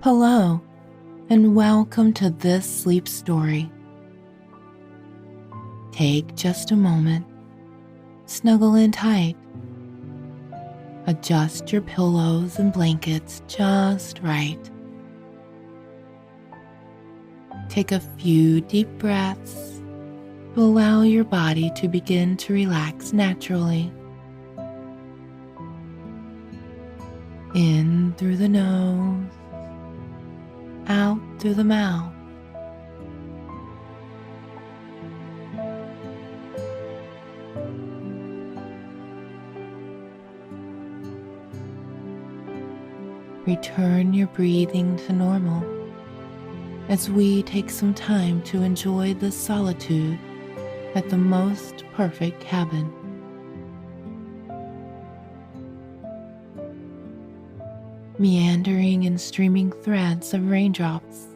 Hello, and welcome to this sleep story. Take just a moment, snuggle in tight, adjust your pillows and blankets just right. Take a few deep breaths to allow your body to begin to relax naturally. In through the nose, out through the mouth. Return your breathing to normal as we take some time to enjoy the solitude at the most perfect cabin. Meandering and streaming threads of raindrops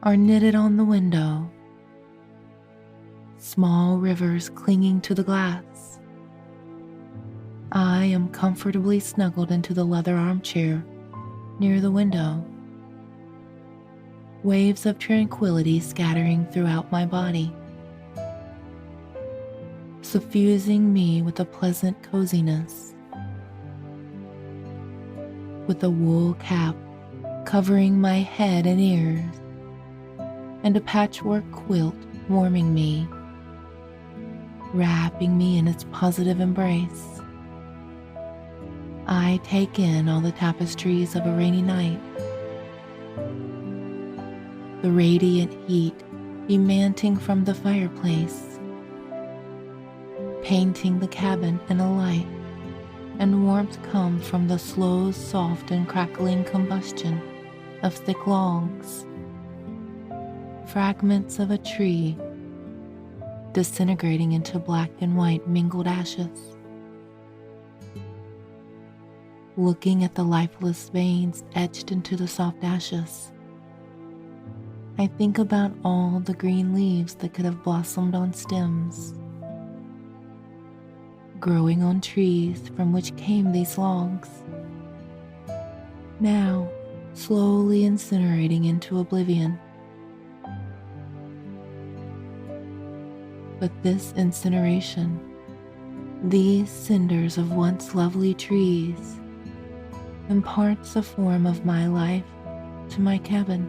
are knitted on the window, small rivers clinging to the glass. I am comfortably snuggled into the leather armchair near the window, waves of tranquility scattering throughout my body, suffusing me with a pleasant coziness. With a wool cap covering my head and ears, and a patchwork quilt warming me, wrapping me in its positive embrace. I take in all the tapestries of a rainy night, the radiant heat emanating from the fireplace, painting the cabin in a light, and warmth come from the slow, soft, and crackling combustion of thick logs, fragments of a tree disintegrating into black and white mingled ashes. Looking at the lifeless veins etched into the soft ashes, I think about all the green leaves that could have blossomed on stems, growing on trees from which came these logs, now slowly incinerating into oblivion. But this incineration, these cinders of once lovely trees, imparts a form of my life to my cabin.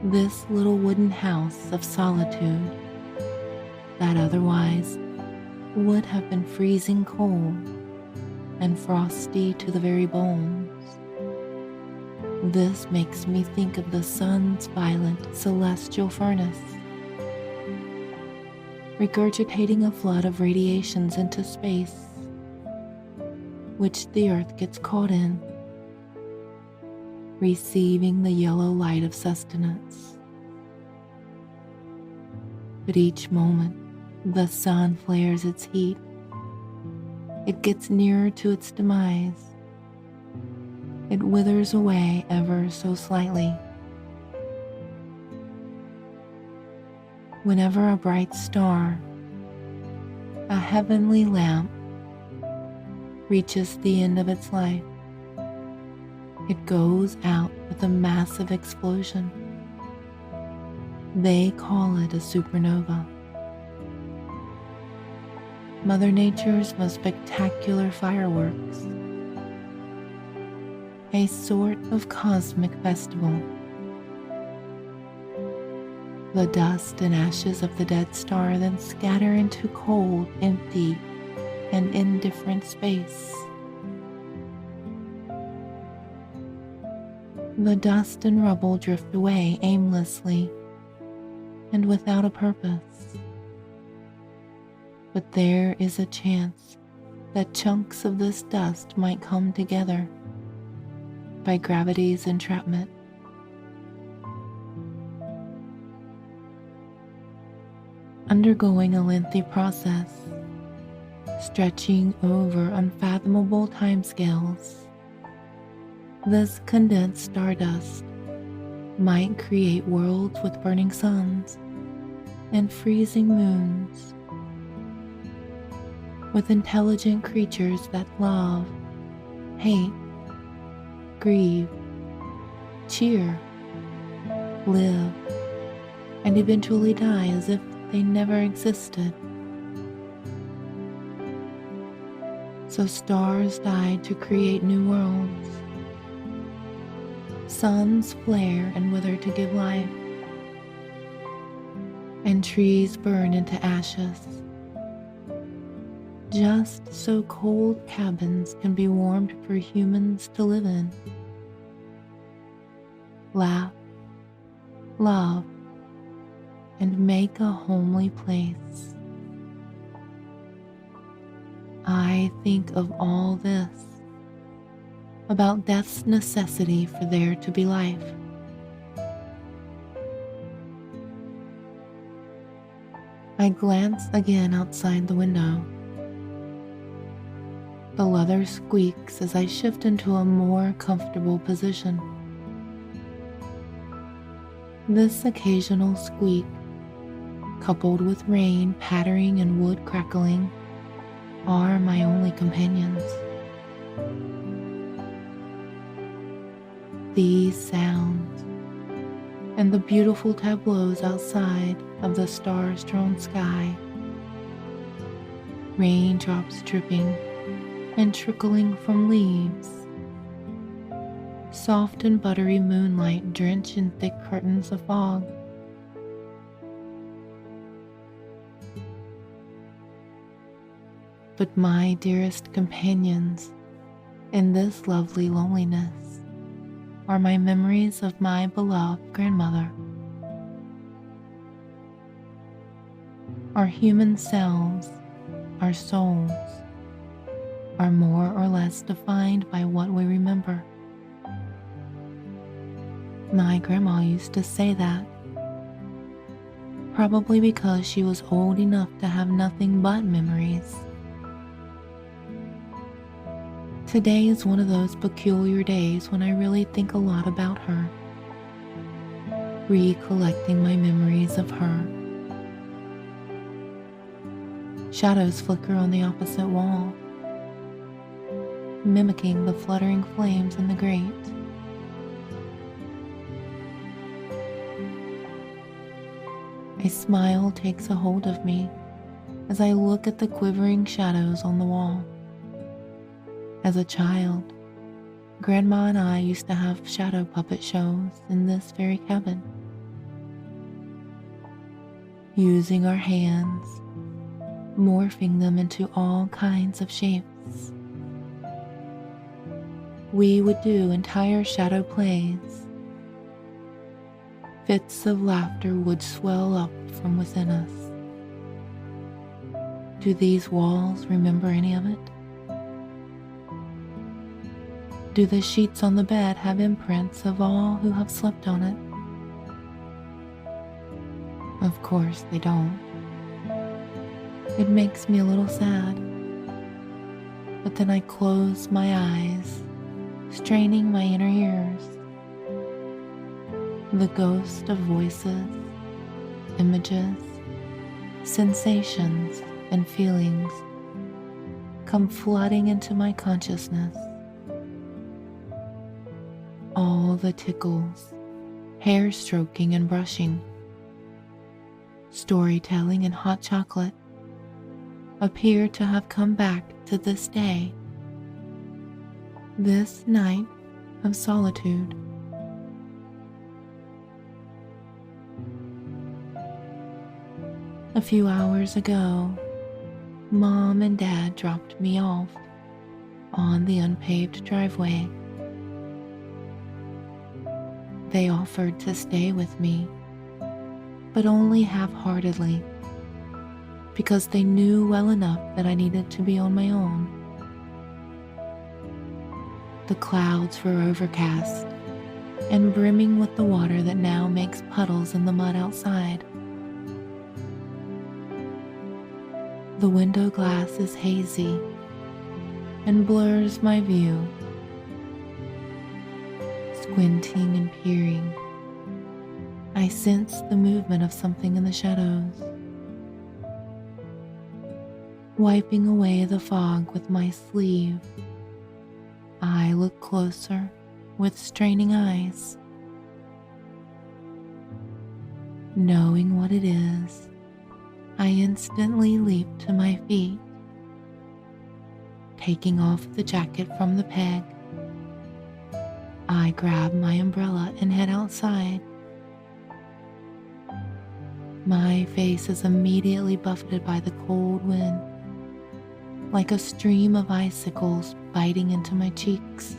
This little wooden house of solitude that otherwise would have been freezing cold and frosty to the very bones. This makes me think of the sun's violent celestial furnace, regurgitating a flood of radiations into space, which the earth gets caught in, receiving the yellow light of sustenance. But each moment, the sun flares its heat. It gets nearer to its demise. It withers away ever so slightly. Whenever a bright star, a heavenly lamp, reaches the end of its life, it goes out with a massive explosion. They call it a supernova. Mother Nature's most spectacular fireworks, a sort of cosmic festival. The dust and ashes of the dead star then scatter into cold, empty, and indifferent space. The dust and rubble drift away aimlessly and without a purpose. But there is a chance that chunks of this dust might come together by gravity's entrapment. Undergoing a lengthy process, stretching over unfathomable timescales, this condensed stardust might create worlds with burning suns and freezing moons, with intelligent creatures that love, hate, grieve, cheer, live, and eventually die as if they never existed. So stars died to create new worlds. Suns flare and wither to give life, and trees burn into ashes, just so cold cabins can be warmed for humans to live in. Laugh, love, and make a homely place. I think of all this, about death's necessity for there to be life. I glance again outside the window. The leather squeaks as I shift into a more comfortable position. This occasional squeak, coupled with rain pattering and wood crackling, are my only companions. These sounds and the beautiful tableaus outside of the star-strewn sky, raindrops dripping and trickling from leaves, soft and buttery moonlight drenched in thick curtains of fog. But my dearest companions in this lovely loneliness are my memories of my beloved grandmother. Our human selves, our souls, are more or less defined by what we remember. My grandma used to say that, probably because she was old enough to have nothing but memories. Today is one of those peculiar days when I really think a lot about her, recollecting my memories of her. Shadows flicker on the opposite wall, mimicking the fluttering flames in the grate. A smile takes a hold of me as I look at the quivering shadows on the wall. As a child, Grandma and I used to have shadow puppet shows in this very cabin. Using our hands, morphing them into all kinds of shapes. We would do entire shadow plays. Fits of laughter would swell up from within us. Do these walls remember any of it? Do the sheets on the bed have imprints of all who have slept on it? Of course they don't. It makes me a little sad. But then I close my eyes, straining my inner ears. The ghost of voices, images, sensations, and feelings come flooding into my consciousness. All the tickles, hair stroking and brushing, storytelling and hot chocolate appear to have come back to this day, this night of solitude. A few hours ago, Mom and Dad dropped me off on the unpaved driveway. They offered to stay with me, but only half-heartedly, because they knew well enough that I needed to be on my own. The clouds were overcast and brimming with the water that now makes puddles in the mud outside. The window glass is hazy and blurs my view. Squinting and peering, I sense the movement of something in the shadows. Wiping away the fog with my sleeve, I look closer with straining eyes. Knowing what it is, I instantly leap to my feet, taking off the jacket from the peg. I grab my umbrella and head outside. My face is immediately buffeted by the cold wind, like a stream of icicles biting into my cheeks.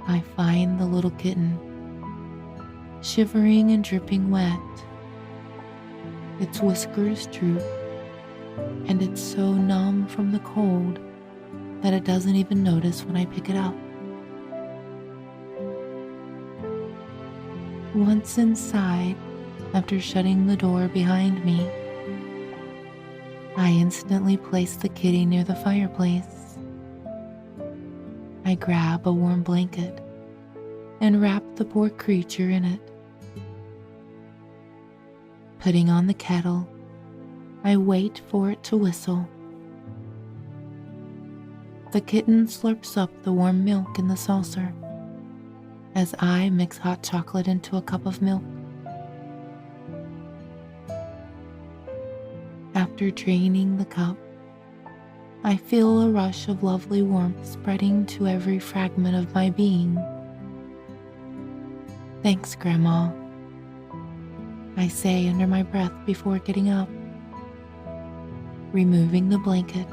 I find the little kitten, shivering and dripping wet. Its whiskers droop, and it's so numb from the cold that it doesn't even notice when I pick it up. Once inside, after shutting the door behind me, I instantly place the kitty near the fireplace. I grab a warm blanket and wrap the poor creature in it. Putting on the kettle, I wait for it to whistle. The kitten slurps up the warm milk in the saucer as I mix hot chocolate into a cup of milk. After draining the cup, I feel a rush of lovely warmth spreading to every fragment of my being. Thanks, Grandma, I say under my breath before getting up. Removing the blanket,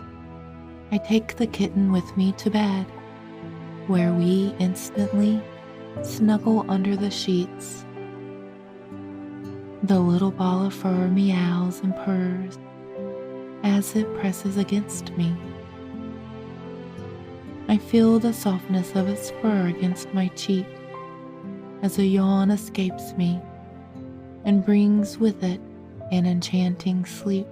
I take the kitten with me to bed, where we instantly snuggle under the sheets. The little ball of fur meows and purrs as it presses against me. I feel the softness of its fur against my cheek as a yawn escapes me and brings with it an enchanting sleep.